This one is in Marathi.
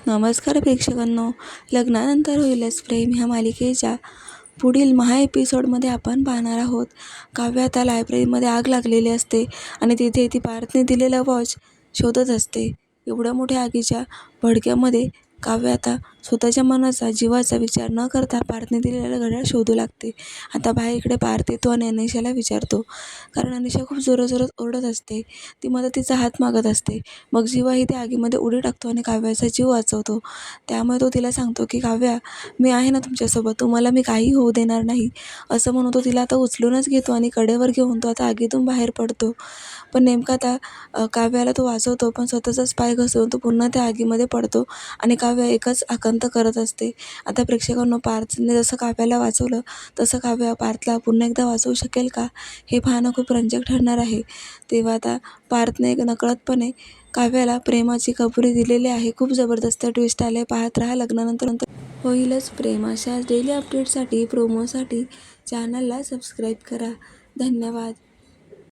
नमस्कार प्रेक्षकांनो, लग्नानंतर होईलच प्रेम ह्या मालिकेच्या पुढील एपिसोडमध्ये आपण पाहणार आहोत. काव्य आता लायब्ररीमध्ये आग लागलेली असते आणि तिथे ती पार्थने दिलेला वॉच शोधत असते. एवढ्या मोठ्या आगीच्या भडक्यामध्ये काव्य आता स्वतःच्या मनाचा जीवाचा विचार न करता पार्थने दिलेला घड्याळ शोधू लागते. आता बाहेर इकडे पार्थ येतो आणि अनिशाला विचारतो, कारण अनिशा खूप जोराजोरात ओरडत असते. ती मदतीचा हात मागत असते. मग जीवाही त्या आगीमध्ये उडी टाकतो आणि काव्याचा जीव वाचवतो. त्यामुळे तो तिला सांगतो की काव्या, मी आहे ना तुमच्यासोबत, तुम्हाला मी काही होऊ देणार नाही. असं म्हणून तो तिला आता उचलूनच घेतो आणि कडेवर घेऊन तो आता आगीतून बाहेर पडतो. पण नेमका आता काव्याला तो वाचवतो, पण स्वतःचाच पाय घसरून तो पुन्हा त्या आगीमध्ये पडतो आणि काव्य एकच आकंत करत असते. आता प्रेक्षकांनो, पार्थने जसं काव्याला वाचवलं तसं काव्य पार्थला पुन्हा एकदा वाचवू शकेल का, हे पाहणं खूप रंजक ठरणार आहे. तेव्हा आता पार्थने नकळतपणे काव्याला प्रेमाची कबुली दिलेली आहे. खूप जबरदस्त ट्विस्ट आले. पाहत राहा लग्नानंतर होईलच प्रेम. अशा डेली अपडेटसाठी प्रोमोसाठी चॅनलला सबस्क्राईब करा. धन्यवाद.